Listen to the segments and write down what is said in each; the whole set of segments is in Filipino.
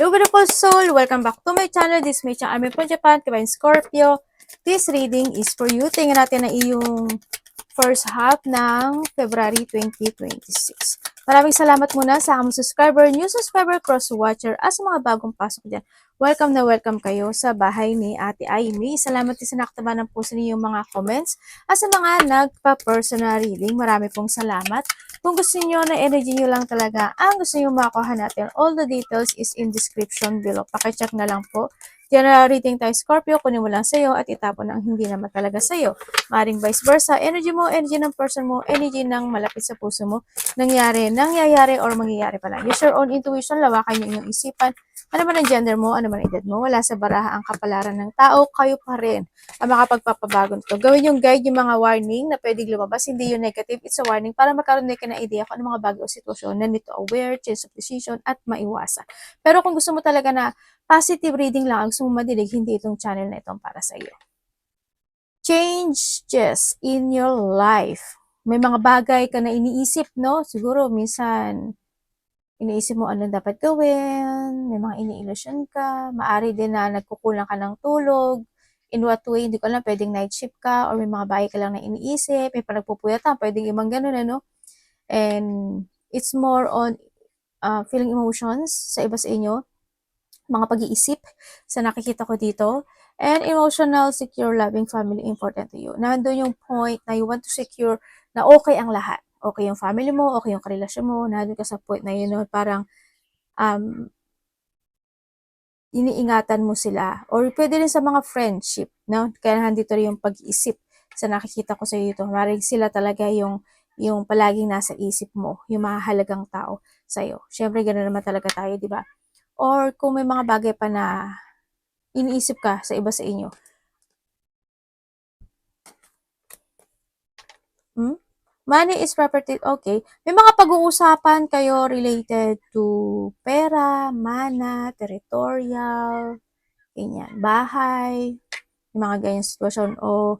Hello beautiful soul! Welcome back to my channel. This is Mei-chan Army from Japan, Kabayan Scorpio. This reading is for you. Tingnan natin na iyong first half ng February 2026. Maraming salamat muna sa aming subscriber, new subscriber, cross-watcher, at sa mga bagong pasok dyan. Welcome na welcome kayo sa bahay ni Ate Aimee. Salamat din sa nakataba ng puso niyo yung mga comments. At sa mga nagpa-personal reading, marami pong salamat. Kung gusto niyo na energy niyo lang talaga, ang gusto niyo makuha natin, all the details is in description below. Pakicheck na lang po. General reading tayo Scorpio, kunin mo lang sa'yo at itapon ang hindi naman talaga sa'yo. Maring vice versa, energy mo, energy ng person mo, energy ng malapit sa puso mo, nangyayari or mangyayari pala. Use your own intuition, lawakan niyo yung isipan. Ano man ang gender mo, ano man ang edad mo, wala sa baraha ang kapalaran ng tao, kayo pa rin ang makapagpapabago nito. Gawin yung guide, yung mga warning na pwedeng lumabas, hindi yung negative, it's a warning para magkaroon ka na idea kung ano mga bago o sitwasyon na nito aware, change of decision, at maiwasan. Pero kung gusto mo talaga na positive reading lang, ang gusto mo madinig, hindi itong channel na itong para sa iyo. Changes in your life. May mga bagay ka na iniisip, no? Siguro minsan iniisip mo ano dapat gawin, may mga ini-illusion ka, maari din na nagkukulang ka ng tulog, in what way, hindi ko alam, pwedeng night shift ka, or may mga bagay ka lang na iniisip, may panagpupuyatan, pwedeng ibang ganun, ano? And it's more on feeling emotions sa iba sa inyo, mga pag-iisip sa nakikita ko dito, and emotional, secure, loving family important to you. Nandun yung point na you want to secure na okay ang lahat. Okay yung family mo, okay yung karelasyon mo, nandun ka sa point na yun, no? Parang iniingatan mo sila. Or pwede rin sa mga friendship, no? Kaya nandito rin yung pag-iisip sa nakikita ko sa iyo ito. Maring sila talaga yung palaging nasa isip mo, yung mahalagang tao sa iyo. Syempre, ganoon naman talaga tayo, di ba? Or kung may mga bagay pa na iniisip ka sa iba sa inyo. Money is property, okay. May mga pag-uusapan kayo related to pera, mana, territorial, ganyan, bahay, mga ganyang sitwasyon, o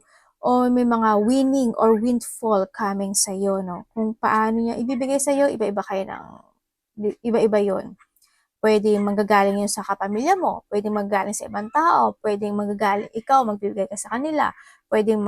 may mga winning or windfall coming sa'yo, no? Kung paano niya ibibigay sa'yo, iba-iba kayo iba-iba yon. Pwedeng manggagaling yun sa kapamilya mo, pwedeng manggagaling sa ibang tao, pwedeng manggagaling ikaw, magbibigay ka sa kanila, pwedeng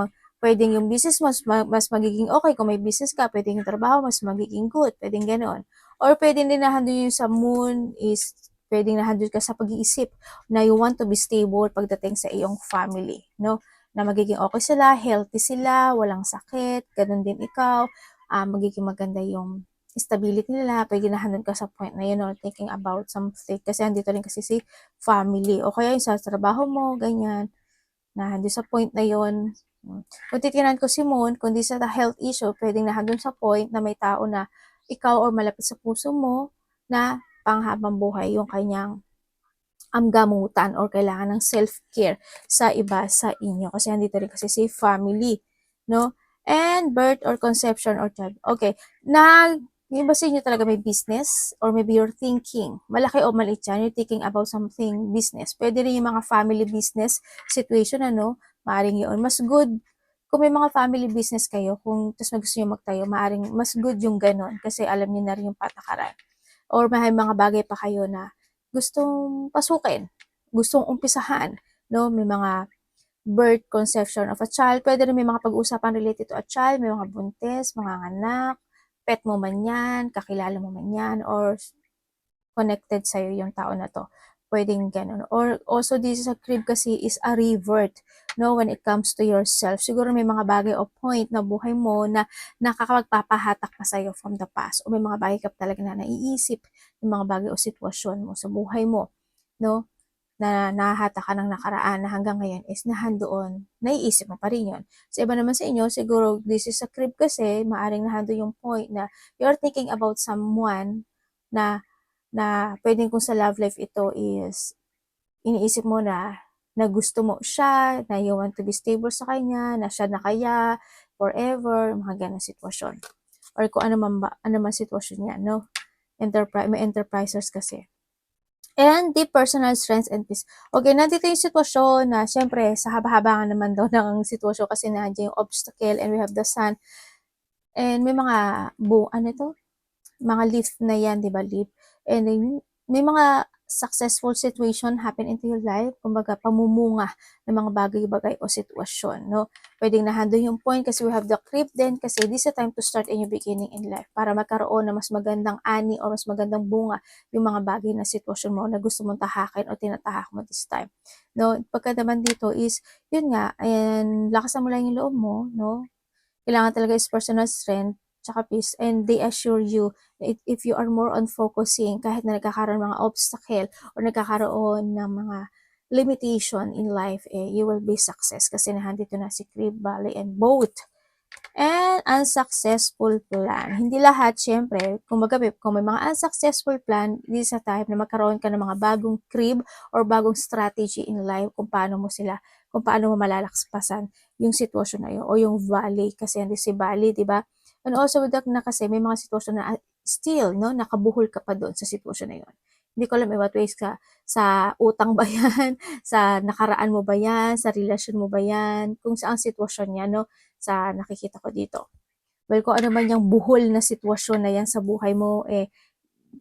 yung business mo mas magiging okay kung may business ka, pwedeng yung trabaho mas magiging good, pwedeng ganoon. Or pwedeng din nahandun yung sa moon is pwedeng nahandun ka sa pag-iisip na you want to be stable pagdating sa iyong family, no? Na magiging okay sila, healthy sila, walang sakit, ganun din ikaw, magiging maganda yung stability nila, pwede nahandun ka sa point na yun or thinking about something kasi andito rin kasi si family o kaya yung sa trabaho mo, ganyan, na handi sa point na yun. Kung titinan ko si Moon, kundi sa health issue, pwedeng nahandun sa point na may tao na ikaw or malapit sa puso mo na panghabang buhay yung kanyang gamutan or kailangan ng self-care sa iba sa inyo. Kasi andito rin kasi si family, no? And birth or conception or child. Okay, yung iba sa inyo talaga may business or maybe you're thinking, malaki o maliit yan, you're thinking about something business. Pwede rin yung mga family business situation, ano, maaring yun. Mas good, kung may mga family business kayo, kung tapos gusto nyo magtayo, maaring mas good yung ganon kasi alam niyo na rin yung patakaran. Or may mga bagay pa kayo na gustong pasukin, gustong umpisahan, no? May mga birth, conception of a child. Pwede rin may mga pag-uusapan related to a child, may mga buntis, mga anak, pet mo man yan, kakilala mo man yan, or connected sa'yo yung tao na to. Pwedeng ganun. Or also, this is a crib kasi is a revert, no, when it comes to yourself. Siguro may mga bagay o point na buhay mo na nakakapagpapahatak pa sa'yo from the past. O may mga bagay ka talaga na naiisip, yung mga bagay o sitwasyon mo sa buhay mo, no, na nahahata ka ng nakaraan na hanggang ngayon is nahandoon, naiisip mo pa rin yun. Sa iba naman sa inyo, siguro this is a crib kasi, maaring nahando yung point na you're thinking about someone na pwedeng kung sa love life ito is iniisip mo na gusto mo siya, na you want to be stable sa kanya, na siya na kaya, forever, mga ganang sitwasyon. Or kung ano man sitwasyon niya, no? May enterprisers kasi. And deep personal strength and peace. Okay, nandito yung sitwasyon na syempre sa haba-haba nga naman daw ng sitwasyon kasi nandiyan yung obstacle and we have the sun. And may mga mga leaf na yan, di ba, leaf? And then, may mga successful situation happen into your life, kumbaga pamumunga ng mga bagay-bagay o sitwasyon, no? Pwedeng na-handle yung point kasi we have the crib din kasi this is a time to start a new beginning in life para magkaroon ng mas magandang ani o mas magandang bunga yung mga bagay na sitwasyon mo na gusto mong tahakin o tinatahak mo this time. No, pagka naman dito is, yun nga, and lakasan mo lang yung loob mo, no? Kailangan talaga is personal strength tsaka peace, and they assure you that if you are more on focusing kahit na nagkakaroon ng mga obstacle or nagkakaroon ng mga limitation in life, you will be success kasi nandito na si Crib Valley and both and unsuccessful plan. Hindi lahat, syempre, kung may mga unsuccessful plan, this is a time na magkaroon ka ng mga bagong crib or bagong strategy in life kung paano mo malalakpasan yung sitwasyon na yun o yung valley, kasi hindi si valley, di ba? And also with that na kasi may mga sitwasyon na still, no, nakabuhol ka pa doon sa sitwasyon na yun. Hindi ko alam what ways ka, sa utang ba yan, sa nakaraan mo ba yan, sa relasyon mo ba yan, kung saang sitwasyon niya, no? Sa nakikita ko dito. Well, kung ano man yung buhol na sitwasyon na yan sa buhay mo,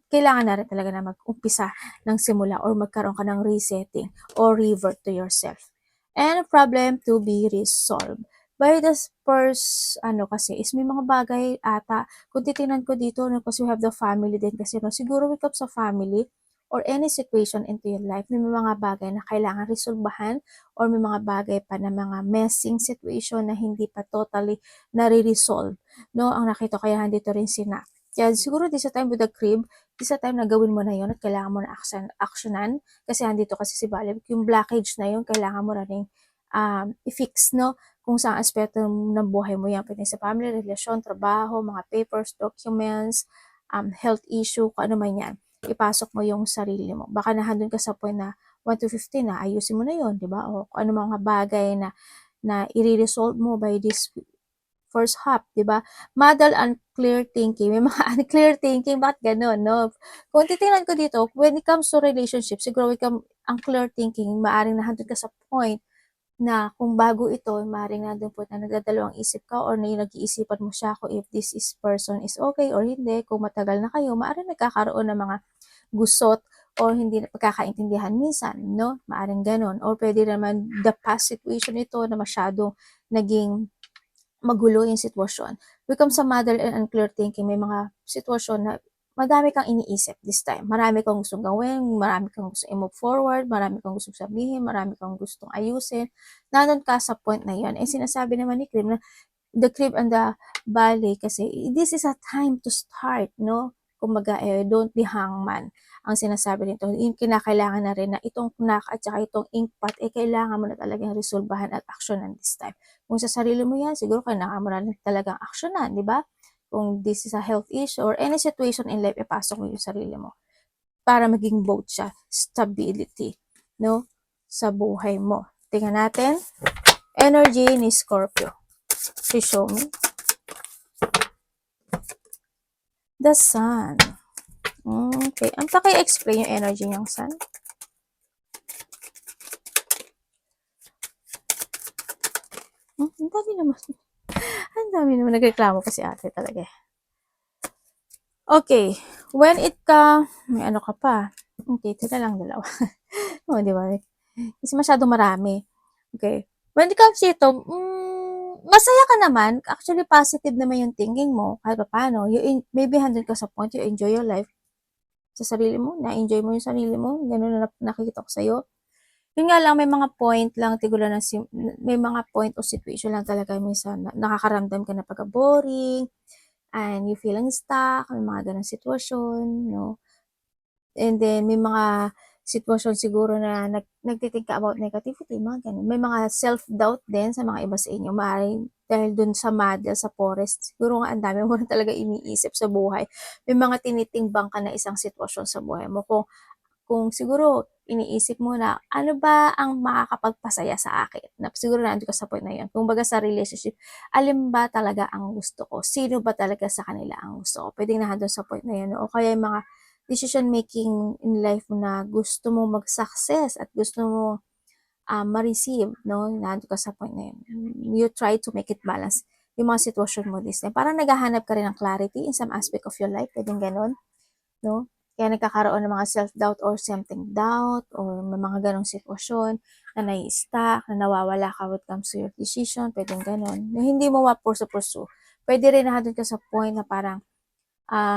kailangan na rin talaga na mag-umpisa ng simula or magkaroon ka ng resetting or revert to yourself. And a problem to be resolved. By the first, kasi, is may mga bagay ata, kung titingnan ko dito, no, kasi we have the family din kasi, no, siguro wake up sa family, or any situation into your life, may mga bagay na kailangan resolbahan or may mga bagay pa na mga messing situation na hindi pa totally nare-resolve. No, ang nakita ko kaya dito rin sina. Kaya siguro this time with the crib, this time na gawin mo na yun at kailangan mo na actionan kasi andito kasi si Bali. Yung blockage na yun, kailangan mo na rin i-fix, no? Kung saan aspeto ng buhay mo yan. Pwede sa family, relasyon, trabaho, mga papers, documents, health issue, kung ano man yan, ipasok mo yung sarili mo. Baka nahandun ka sa point na 1 to 15 na ayusin mo na yun, di ba? O kung ano mga bagay na i-resolve mo by this first half, di ba? Model unclear thinking. May mga unclear thinking, bakit ganun, no? Kung titingnan ko dito, when it comes to relationship, siguro unclear thinking, maaring nahandun ka sa point na kung bago ito, maaaring nandun po na nagdadalawang isip ka or na yung nag-iisipan mo siya kung if this is person is okay or hindi. Kung matagal na kayo, maaaring nagkakaroon ng mga gusot or hindi na pagkakaintindihan minsan, no? Maaaring ganon. Or pwede naman the past situation ito na masyadong naging magulo yung sitwasyon. Become sa model and unclear thinking, may mga sitwasyon na madami kang iniisip this time. Marami kang gustong gawin, marami kang gustong i-move forward, marami kang gustong sabihin, marami kang gustong ayusin. Nandun ka sa point na yun. Sinasabi naman ni Krim na the crib and the valley kasi this is a time to start, no? Kumbaga, don't be hangman. Ang sinasabi nito, yung kinakailangan na rin na itong knak at saka itong inkpot, kailangan mo na talagang resolbahan at actionan this time. Kung sa sarili mo yan, siguro kailangan mo na talagang actionan, di ba? Kung this is a health issue or any situation in life, ipasok mo yung sarili mo para maging both siya, stability, no? Sa buhay mo. Tingnan natin, energy ni Scorpio. Please show me. The sun. Okay. Ang paki-explain yung energy ng sun. Ang dami naman. Ang dami naman. Nagreklamo pa si ate talaga. Okay. When it ka, may ano ka pa. Okay, ito na lang dalawa. O, di ba? Kasi masyadong marami. Okay. When it comes dito, masaya ka naman. Actually, positive naman yung thinking mo. Kahit pa paano. Maybe handle ka sa point, you enjoy your life sa sarili mo. Na-enjoy mo yung sarili mo. Ganun na nakikita ko sa'yo. Yun nga lang, may mga point lang, tigulan na may mga point o situation lang talaga minsan na nakakaramdam ka na pagka-boring, and you feeling stuck, may mga ganang sitwasyon, no? And then, may mga sitwasyon siguro na nagtithink ka about negativity, mga ganun. May mga self-doubt din sa mga iba sa inyo. Maaaring dahil dun sa model, sa forest, siguro nga ang dami mo na talaga iniisip sa buhay. May mga tinitimbang ka na isang sitwasyon sa buhay mo. Kung siguro iniisip mo na, ano ba ang makakapagpasaya sa akin? Na siguro nandun ka sa point na yun. Kung baga sa relationship, alin ba talaga ang gusto ko? Sino ba talaga sa kanila ang gusto ko? Pwedeng nandun sa point na yun. O kaya yung mga decision making in life mo na gusto mo mag-success at gusto mo ma-receive, no? Nandun ka sa point na yun. You try to make it balance yung mga sitwasyon mo this time. Parang naghahanap ka rin ng clarity in some aspect of your life. Pwedeng ganun, no? Kaya nagkakaroon ng mga self-doubt or something doubt or may mga ganong sitwasyon na nai-stuck, na nawawala ka when it comes to your decision, pwedeng ganon. Na hindi mo ma-pursue. Pwede rin na doon ka sa point na parang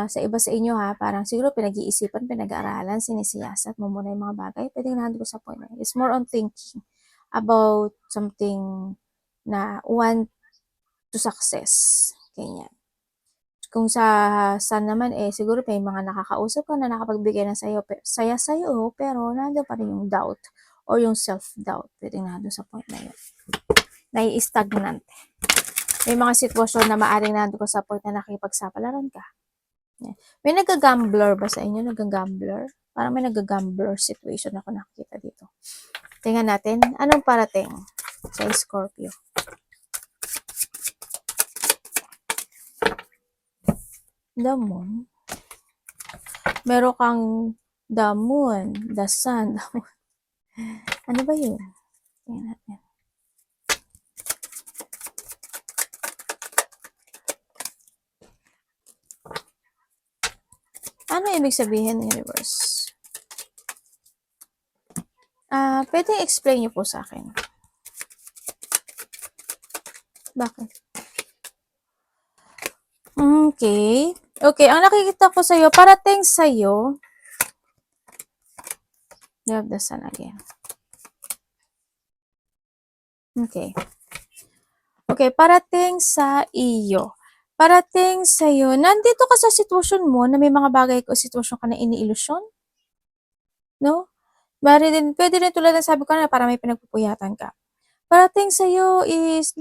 sa iba sa inyo parang siguro pinag-iisipan, pinag-aaralan, sinisiyasat mo muna yung mga bagay. Pwedeng nandun ka sa point na it's more on thinking about something na want to success. Ganyan. Kung sa naman siguro may mga nakakausap ka na nakapagbigay ng saya sa'yo, pero nandun pa rin yung doubt or yung self-doubt. Pwedeng nandun sa point na yun. Nai-stagnant. May mga sitwasyon na maaring nandun ka sa point na nakikipagsapalaran ka. Yan. May nag-gambler ba sa inyo? Nag-gambler? Parang may nag-gambler situation ako nakikita dito. Tingnan natin, anong parating sa Scorpio? The Moon. Meron kang the Moon, the Sun. Ano ba yun? Tingnan natin. Ano ibig sabihin ng universe? Pwede explain niyo po sa akin. Bakit? Okay. Okay, ang nakikita ko sa'yo, parating sa'yo, you have the Sun again. Okay. Okay, parating sa iyo. Parating sa'yo, nandito ka sa sitwasyon mo na may mga bagay o sitwasyon ka na iniilusyon? No? Pwede rin tulad ng sabi ko na para may pinagpupuyatan ka. Parating sa'yo is,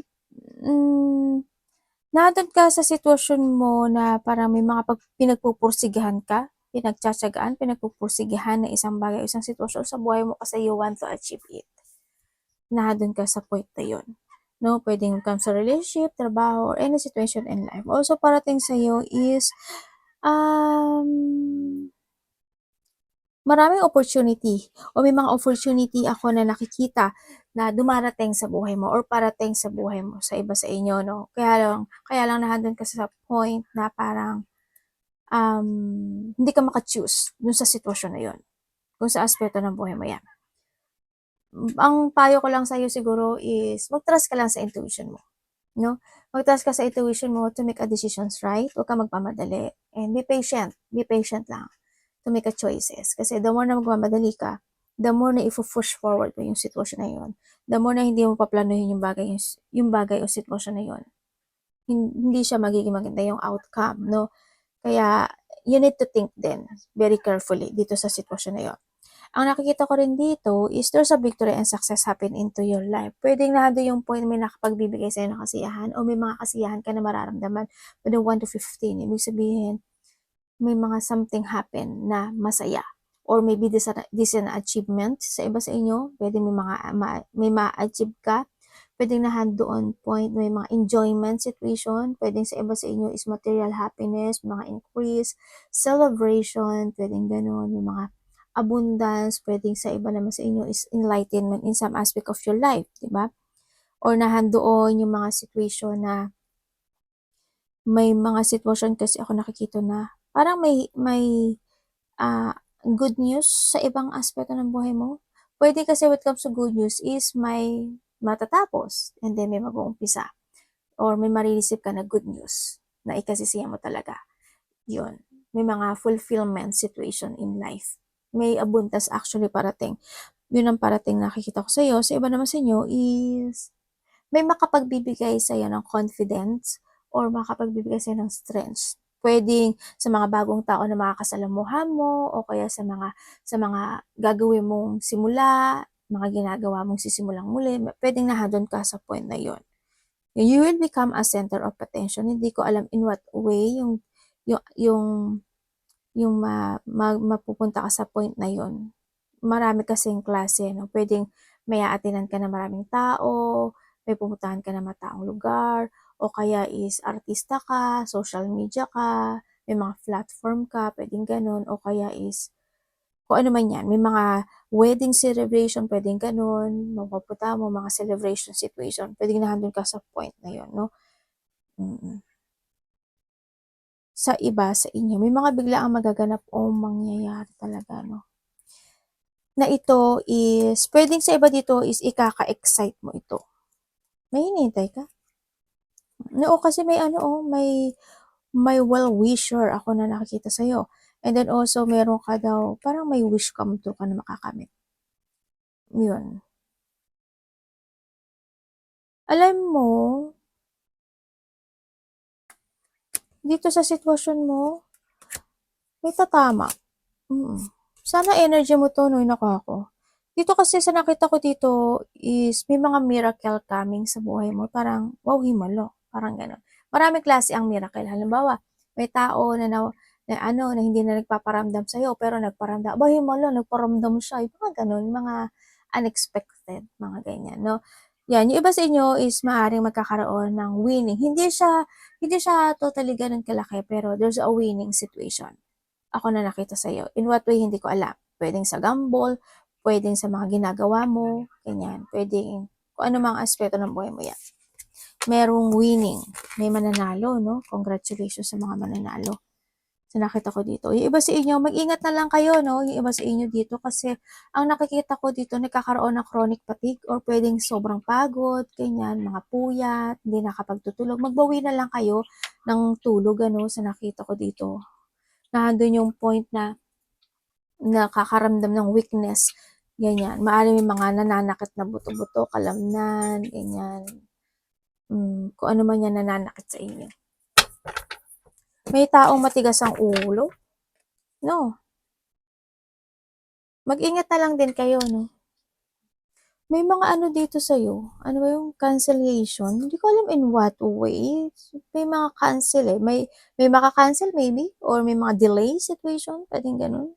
nandun ka sa sitwasyon mo na parang may mga pinagpupursigahan ka, pinagtsatsagaan, pinagpupursigahan na isang bagay, isang sitwasyon sa buhay mo kasi you want to achieve it. Nandun ka sa point na yun. No, pwedeng comes sa relationship, trabaho, or any situation in life. Also, parating sa'yo is, maraming opportunity o may mga opportunity ako na nakikita na dumarating sa buhay mo or parating sa buhay mo sa iba sa inyo, no? Kaya lang nandun ka sa point na parang hindi ka maka-choose dun sa sitwasyon na yun. Kung sa aspeto ng buhay mo yan. Ang payo ko lang sa'yo siguro is mag-trust ka lang sa intuition mo. No? Mag-trust ka sa intuition mo to make a decisions right. Huwag ka magpamadali. And be patient. Be patient lang to make a choices. Kasi the more na magmamadali ka, the more na i-push forward mo yung sitwasyon na yun. The more na hindi mo paplanuhin yung bagay o sitwasyon na yun. Hindi siya magiging maganda yung outcome, no? Kaya, you need to think din very carefully dito sa sitwasyon na yun. Ang nakikita ko rin dito is there's a victory and success happen into your life. Pwedeng nado yung point may nakapagbibigay sa'yo ng kasiyahan o may mga kasiyahan ka na mararamdaman with 1 to 15. Ibig sabihin, may mga something happen na masaya or maybe this an achievement sa iba sa inyo. Pwede may ma-achieve ka. Pwedeng doon point may mga enjoyment situation. Pwedeng sa iba sa inyo is material happiness, mga increase, celebration, pwedeng ganun, may mga abundance, pwedeng sa iba naman sa inyo is enlightenment in some aspect of your life, di ba? Or doon yung mga situation na may mga sitwasyon kasi ako nakikita na parang may good news sa ibang aspeto ng buhay mo. Pwede kasi when it comes to good news is may matatapos and then may mag-uumpisa or may marireceive ka na good news na ikasisiya mo talaga. Yun. May mga fulfillment situation in life. May abundance actually parating. Yun ang parating nakikita ko sa'yo. Sa iba naman sa inyo is may makapagbibigay sa'yo ng confidence or makapagbibigay sa'yo ng strength. Pwedeng sa mga bagong tao na makakasalamuhan mo o kaya sa mga gagawin mong simula, mga ginagawa mong sisimulang muli, pwedeng nahadon ka sa point na yon. You will become a center of attention. Hindi ko alam in what way yung mapupunta ka sa point na yon. Marami kasing klase, no? Pwedeng may aatinan ka na maraming tao, may pupuntahan ka na mataong lugar, o kaya is artista ka, social media ka, may mga platform ka, pwedeng ganun, o kaya is kung ano man yan, may mga wedding celebration, pwedeng ganun, mapupunta mo, mga celebration situation, pwedeng nandun ka sa point na yun, no? sa iba sa inyo. May mga biglaang magaganap o mangyayari talaga, no? Na ito is, pwedeng sa iba dito is ikaka-excite mo ito. May hinihintay ka? Oo, kasi may ano, may well-wisher ako na nakikita sa'yo. And then also, meron ka daw, parang may wish come true ka na makakamit. Yun. Alam mo, dito sa sitwasyon mo, may tatama. Sana energy mo 'to 'no, ako. Dito kasi sa nakita ko dito is may mga miracle coming sa buhay mo, parang, wow, himala, parang gano'n. Maraming klase ang miracle. Halimbawa, may tao na ano, na hindi na nagpaparamdam sa'yo pero nagparamdam, aba himala, nagparamdam siya, yung mga gano'n, mga unexpected, mga ganyan 'no. 'Yan, yung iba sa inyo is maaaring magkakaroon ng winning. Hindi siya totally gano'n kalaki pero there's a winning situation. Ako na nakita sa'yo. In what way, hindi ko alam. Pwedeng sa gamble, pwedeng sa mga ginagawa mo, ganyan. Pwedeng kung ano mga aspeto ng buhay mo yan. Merong winning. May mananalo, no? Congratulations sa mga mananalo. Sa nakita ko dito. Yung iba sa inyo, mag-ingat na lang kayo, no? Yung iba sa inyo dito kasi ang nakikita ko dito, nagkakaroon ng chronic fatigue or pwedeng sobrang pagod, ganyan, mga puyat, hindi nakapagtutulog. Magbawi na lang kayo ng tulog, ano, sa nakita ko dito. Nandun yung point na nakakaramdam ng weakness, ganyan. Maaaring may mga nananakit na buto-buto, kalamnan, ganyan. Kung ano man yan nananakit sa inyo. May taong matigas ang ulo, no? Mag-ingat na lang din kayo, no? May mga ano dito sa'yo, ano ba yung cancellation? Hindi ko alam in what way. May mga cancel eh. May maka-cancel maybe? Or may mga delay situation? Pwedeng ganun.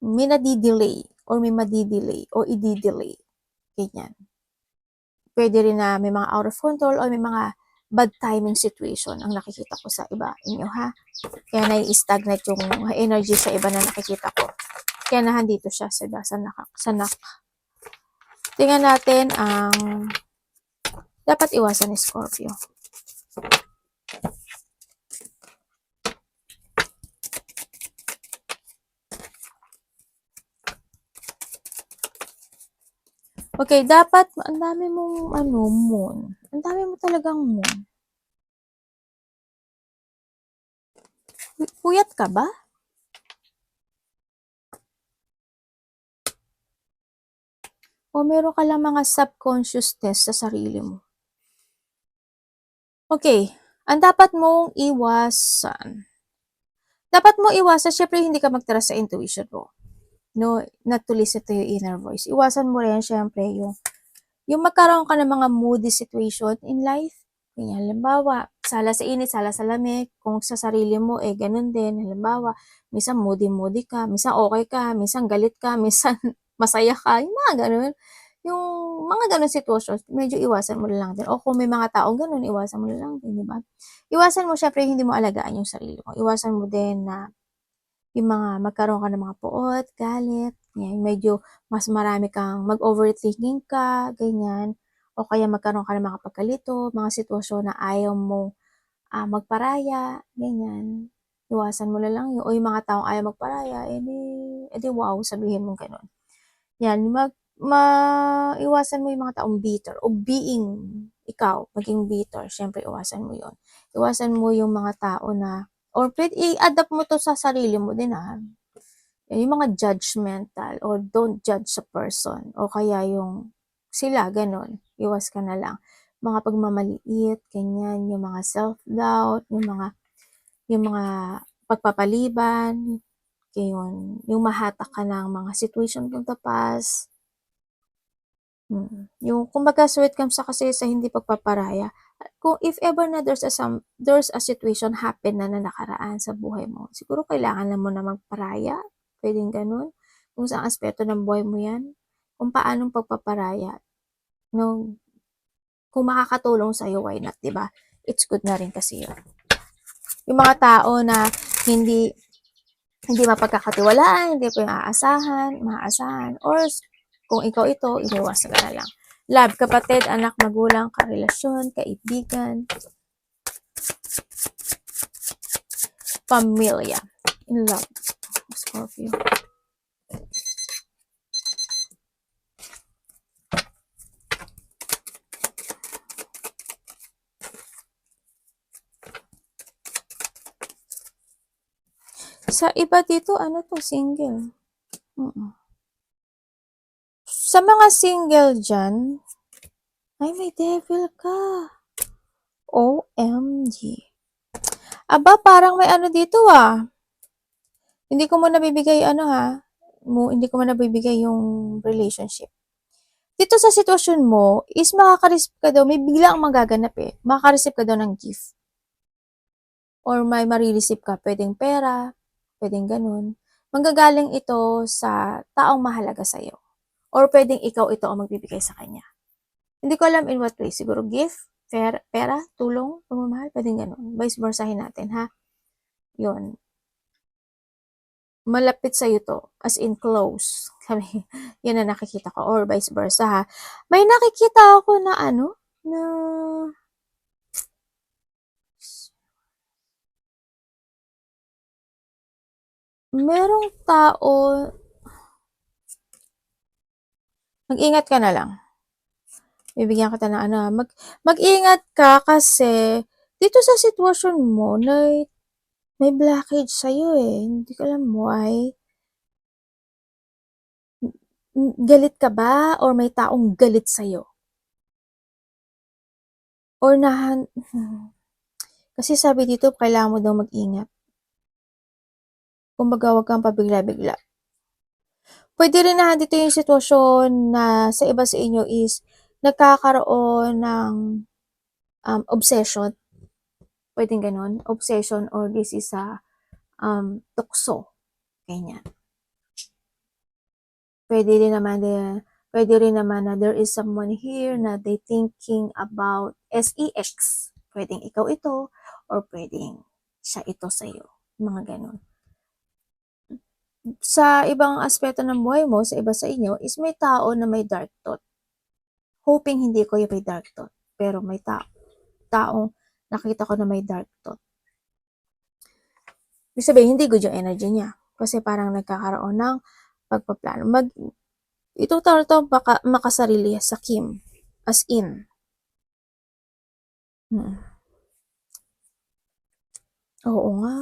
May nadi-delay or may madi-delay o i-delay. Ganyan. Pwede rin na may mga out of control o may mga bad timing situation ang nakikita ko sa iba inyo, ha? Kaya nai-stagnate yung energy sa iba na nakikita ko. Kaya nahandito siya sa iba, sanak. Tingnan natin ang dapat iwasan ni Scorpio. Okay, dapat, ang dami mong, moon. Ang dami mo talagang moon. Puyat ka ba? O meron ka lang mga subconsciousness sa sarili mo? Okay, ang dapat mong iwasan. Dapat mo iwasan, syempre hindi ka magtrust sa intuition mo. No, not to listen to your inner voice. Iwasan mo rin, syempre, yung magkaroon ka ng mga moody situation in life. Ganyan, halimbawa, sala sa init, sala sa lamig. Kung sa sarili mo, ganun din. Halimbawa, minsan moody ka, minsan okay ka, minsan galit ka, minsan masaya ka, yung mga ganun. Yung mga ganun sitwasyon, medyo iwasan mo lang din. O kung may mga taong ganun, iwasan mo lang din, di ba? Iwasan mo, syempre, hindi mo alagaan yung sarili mo. Iwasan mo din na yung mga magkaroon ka ng mga puot, galit, yan, medyo mas marami kang mag-overthinking ka, ganyan, o kaya magkaroon ka ng mga pagkalito, mga sitwasyon na ayaw mo magparaya, ganyan. Iwasan mo na lang yun. O yung mga taong ayaw magparaya, edi wow, sabihin mo gano'n. Yan, iwasan mo yung mga taong bitter o being ikaw, maging bitter, syempre iwasan mo yon. Iwasan mo yung mga tao na, or i-adapt mo to sa sarili mo din yung mga judgmental or don't judge a person o kaya yung sila, ganon, iwas ka na lang. Mga pagmamaliit, ganyan, yung mga self-doubt, yung mga pagpapaliban, yung mahatak ka ng mga situation from the past. Yung kumbaga sweet comes sa kasi sa hindi pagpaparaya. Kung if ever na there's a situation happen na nakaraan sa buhay mo, siguro kailangan na mo na magparaya. Pwedeng ganun. Kung sa aspeto ng buhay mo yan, kung paanong pagpaparaya, no, kung makakatulong sa'yo, why not, diba? It's good na rin kasi yun. Yung mga tao na hindi mapagkakatiwalaan, hindi ko yung maaasahan, or kung ikaw ito, iniwasan ka na lang. Love, kapatid, anak, magulang, karelasyon, kaibigan. pamilya. In love. Scorpio. Sa iba dito, ano to, single. Sa mga single dyan, ay, may devil ka. OMG. Aba, parang may ano dito ah. Hindi ko mo nabibigay ano ha. Hindi ko mo nabibigay yung relationship. Dito sa sitwasyon mo, is makaka-receive ka daw, may bigla ang magaganap eh. Makaka-receive ka daw ng gift. Or may marireceive ka, pwedeng pera, pwedeng ganun. Manggagaling ito sa taong mahalaga sa'yo. Or pwedeng ikaw ito ang magbibigay sa kanya. Hindi ko alam in what way. Siguro gift, pera, tulong, pagmamahal, pwedeng ganun. Vice versahin natin ha. Yun. Malapit sa'yo to. As in close. Kami, yun na nakikita ko. Or vice versa ha. May nakikita ako na ano, na merong tao, mag-ingat ka na lang. Bibigyan kita ng ano, mag-ingat ka kasi dito sa sitwasyon mo, may blockage sa'yo eh. Hindi ko alam why. Galit ka ba? Or may taong galit sa'yo? Or kasi sabi dito, kailangan mo daw mag-ingat. Kumbaga, huwag kang pabigla-bigla. Pwede rin na dito yung sitwasyon na sa iba sa inyo is nagkakaroon ng obsession. Pwedeng ganun. Obsession or this is a tukso. Ganyan. Pwede rin naman na there is someone here na they thinking about sex. Pwedeng ikaw ito or pwedeng siya ito sa'yo. Mga ganun. Sa ibang aspeto ng buhay mo, sa iba sa inyo, is may tao na may dark thought. Hoping hindi ko yung may dark thought. Pero may taong nakita ko na may dark thought. Ibig sabihin, hindi good yung energy niya. Kasi parang nagkakaroon ng pagpaplano. Itong tao na to, baka makasarili sa Kim. As in. Oo nga.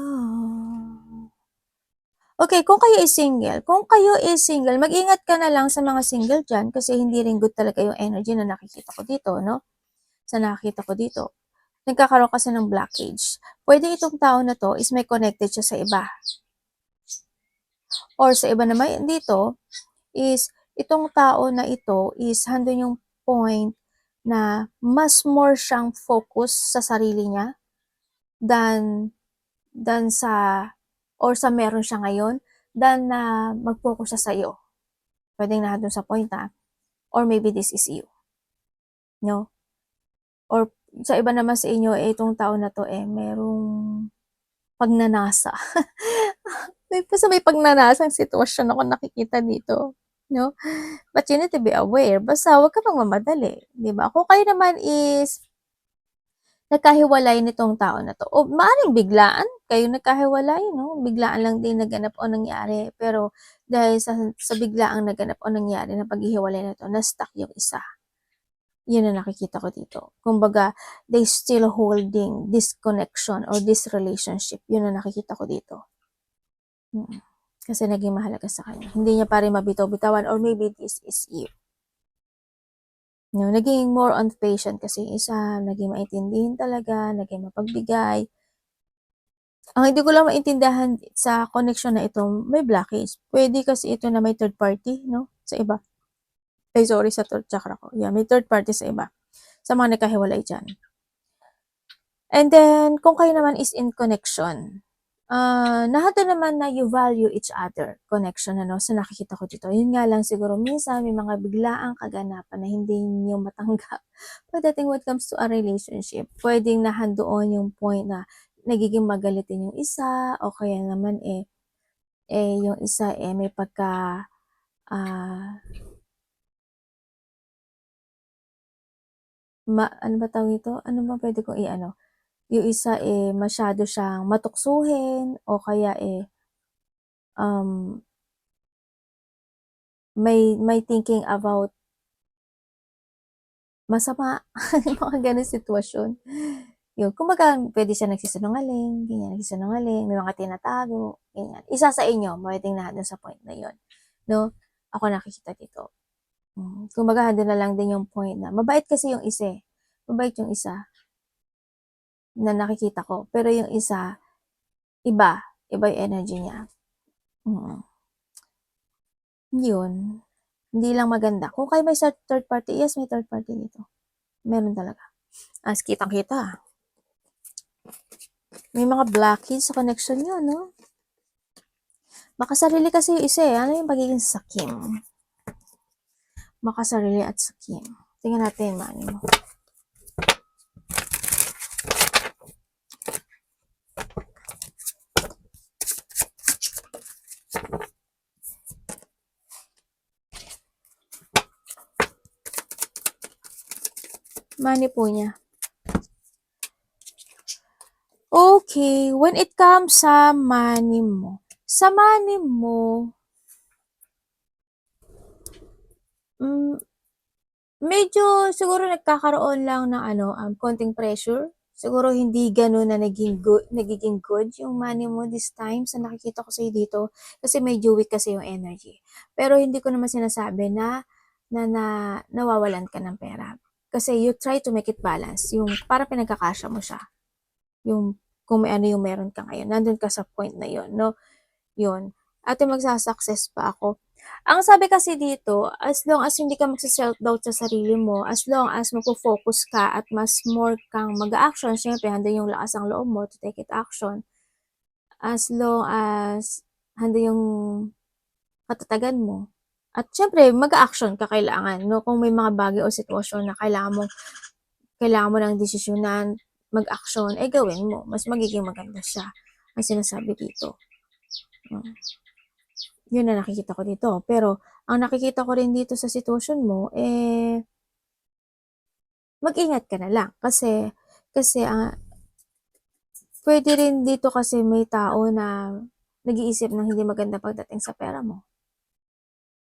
Okay, kung kayo is single, mag-ingat ka na lang sa mga single dyan kasi hindi rin good talaga yung energy na nakikita ko dito, no? Sa nakikita ko dito. Nagkakaroon kasi ng blockage. Pwede itong tao na to is may connected siya sa iba. Or sa iba naman dito is itong tao na ito is handun yung point na mas more siyang focus sa sarili niya than sa or sa meron siya ngayon than na mag-focus siya sa iyo. Pwedeng na doon sa point na or maybe this is you. No? Or sa iba naman sa inyo, itong tao na to merong pagnanasa. May pagnanasang sitwasyon ako nakikita dito. No? But you need to be aware. Basta huwag ka magmamadali. Diba? Kung kayo naman is nagkahiwalay nitong tao na to. O maaaring biglaan kayo nagkahiwalay, no? Biglaan lang din naganap o nangyari. Pero dahil sa biglaang naganap o nangyari na paghihiwalay na to, na-stuck yung isa. Yun ang nakikita ko dito. Kumbaga, they still holding this connection or this relationship. Yun ang nakikita ko dito. Kasi naging mahalaga sa kanya. Hindi niya pa rin mabitaw-bitawan or maybe this is you. No, naging more on patient kasi isa, naging maintindihin talaga, naging mapagbigay. Ang hindi ko lang maintindihan sa connection na ito, may blockage. Pwede kasi ito na may third party, no? Sa iba. Ay, sorry, sa third chakra ko. Yeah, may third party sa iba. Sa mga nagkahiwalay dyan. And then, kung kayo naman is in connection, nahato naman na you value each other connection ano sa nakikita ko dito. Yun nga lang siguro minsan may mga biglaang kaganapan na hindi niyo matanggap. Pagdating when it comes to a relationship, pwedeng nahandoon yung point na nagiging magalitin yung isa o kaya naman yung isa may pagka ano ba tawag ito? Ano ba pwede ko i-ano? yung isa, masyado siyang matuksuhin o kaya, um, may thinking about masama, yung mga gano'ng sitwasyon. Yun, kumbaga puwede siya nagsisinungaling, ganyan, nagsisinungaling, may mga tinatago, ganyan. Isa sa inyo puwedeng nandun sa point na yun, 'no? Ako nakikita dito. Kumbaga andun na lang din yung point na mabait kasi yung isa, mabait yung isa na nakikita ko, pero yung isa iba, iba yung energy niya. Mm, yun. Hindi lang maganda. Kung kayo may third party, yes, may third party dito. Meron talaga. As kitang-kita. May mga blockage sa connection niyo, no? Makasarili kasi yung isa, Ano yung pagiging sakim? Makasarili at sakim. Tingnan natin, mani mo. Mani po niya. Okay, when it comes sa money mo, medyo siguro nagkakaroon lang ng konting pressure. Siguro hindi gano'n na nagiging good yung money mo this time sa nakikita ko sa'yo dito, kasi medyo weak kasi yung energy. Pero hindi ko naman sinasabi na nawawalan ka ng pera. Kasi you try to make it balance, yung parang pinagkakasya mo siya. Yung kung may ano yung meron ka ngayon, nandun ka sa point na yun, 'no? Yun. At yung magsa-success pa ako. Ang sabi kasi dito, as long as hindi ka magse-self-doubt sa sarili mo, as long as magfo-focus ka at mas more kang mag-a-action, syempre handun yung lakas ng loob mo to take it action. As long as handun yung katatagan mo. At syempre mag-a-action ka kailangan, 'no? Kung may mga bagay o sitwasyon na kailangan mo ng desisyonan, mag-action, gawin mo. Mas magiging maganda siya ang sinasabi dito. Yun na nakikita ko dito. Pero, ang nakikita ko rin dito sa sitwasyon mo, mag-ingat ka na lang. Kasi, pwede rin dito kasi may tao na nag-iisip ng hindi maganda pagdating sa pera mo.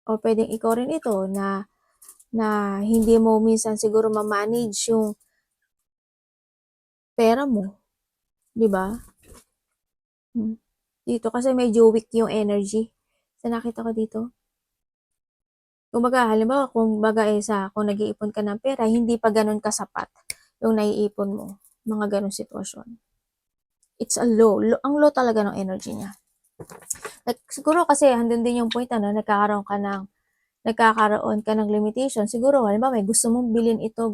O pwedeng ikaw rin ito na hindi mo minsan siguro ma-manage yung pera mo, 'di ba? Dito kasi medyo weak yung energy. Sa nakita ko dito. Kumbaga, halimbawa, kung nag-iipon ka ng pera, hindi pa ganun kasapat yung naiipon mo. Mga ganun sitwasyon. It's a low. Ang low talaga ng energy niya. Siguro kasi handun din yung point nagkakaroon ka ng limitation. Siguro, halimbawa, may gusto mong bilhin ito,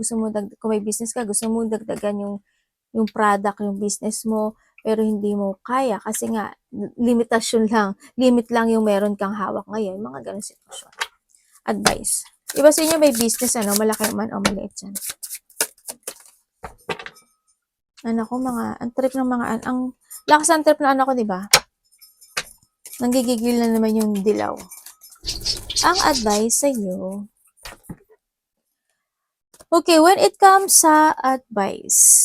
kung may business ka, gusto mong dagdagan yung product, yung business mo, pero hindi mo kaya kasi nga, limit lang yung meron kang hawak ngayon. Mga ganun sitwasyon. Advice. Iba sa inyo may business, malaki man o maliit yan. Anak ko, ang trip ng ang lakas ng trip na anak ko, di ba? Nanggigigil na naman yung dilaw. Ang advice sa iyo. Okay, when it comes sa advice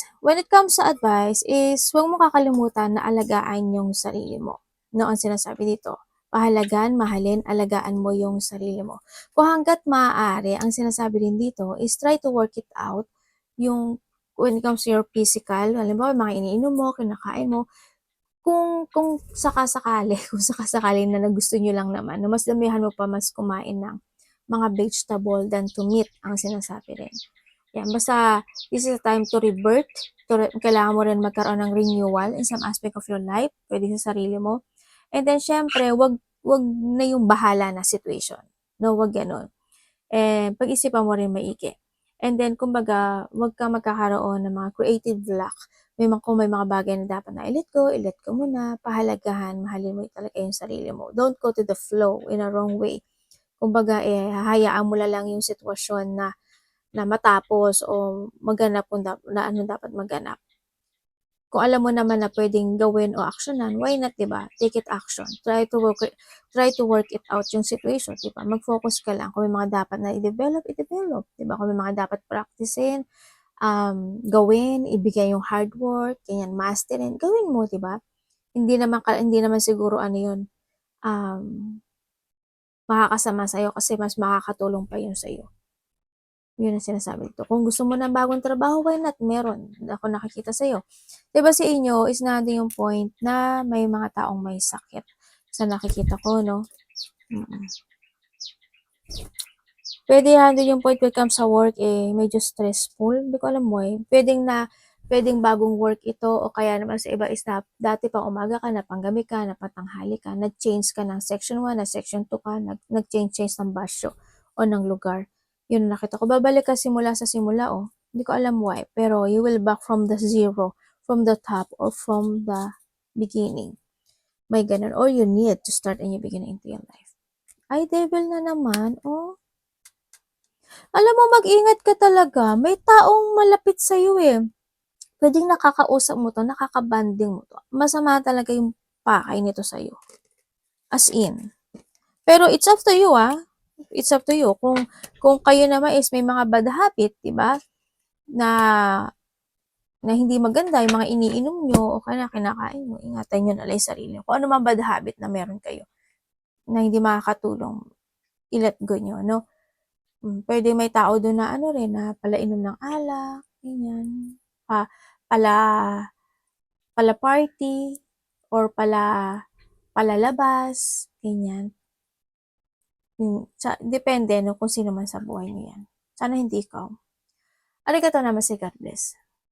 is, huwag mo kakalimutan na alagaan yung sarili mo. No, ang sinasabi dito. Pahalagan, mahalin, alagaan mo yung sarili mo. Kung hanggat maaari, ang sinasabi din dito is try to work it out when it comes to your physical, halimbawa, mga iniinom mo, kinakain mo, kung sakasakali na gusto nyo lang naman, na mas damihan mo pa mas kumain ng mga vegetable than to meat, ang sinasabi rin. Yan, basta this is a time to rebirth. Kailangan mo rin magkaroon ng renewal in some aspect of your life, pwede sa sarili mo. And then, syempre, wag na yung bahala na situation. No, wag ganun. Pag-isipan mo rin maigi. And then, kumbaga, wag kang magkakaroon ng mga creative block. Kung may mga bagay na dapat na i-let go muna, pahalagahan, mahalin mo talaga yung sarili mo. Don't go to the flow in a wrong way. Kumbaga, hahayaan mo lang yung sitwasyon na matapos o maganap na dapat maganap. Kung alam mo naman na pwedeng gawin o aksyonan, why not, 'di ba? Take it action. Try to work it out yung situation, 'di ba? Mag-focus ka lang kung may mga dapat na i-develop, 'di ba? Kung may mga dapat practicein, gawin, ibigay yung hard work, ganyan, masterin, gawin mo, 'di ba? Hindi naman siguro ano 'yun, makakasama sa'yo kasi mas makakatulong pa 'yun sa'yo. 'Yun ang sinasabi ko. Kung gusto mo ng bagong trabaho, why not, meron ako nakikita sa'yo. 'Di ba sa inyo is nandun yung point na may mga taong may sakit sa nakikita ko 'no, mm. Puwede nandun yung point when it comes sa work, medyo stressful, hindi ko alam why. Puwedeng bagong work ito o kaya naman sa iba is na dati pang umaga ka, napanggabi ka, napatanghali ka, nag-change ka ng section 1 na section 2 ka, nag-change ng basyo o ng lugar. Yun ang nakita ko. Babalik ka simula sa simula, hindi ko alam why, pero you will back from the zero, from the top or from the beginning. May gano'n or you need to start a new beginning into your life. Ay, devil na naman, Alam mo mag-ingat ka talaga, may taong malapit sa'yo, puwedeng nakakausap mo 'to, nakaka-bonding mo 'to, masama talaga yung pakay nito sa'yo, as in. Pero it's up to you, it's up to you kung kayo naman is may mga bad habit, 'di ba, na na hindi maganda yung mga iniinom niyo o kaya kinakain mo, ingatan niyo na lang yung sarili niyo. Kung ano mang bad habit na meron kayo na hindi makakatulong, i-let go niyo 'no. Puwedeng may tao dun na ano rin, na palainom ng alak, ganyan, pa pala pala-party or palalabas, ganyan. Depende 'no, kung sino man sa buhay niyo 'yan. Sana hindi ikaw. Arigatou namaste, God bless.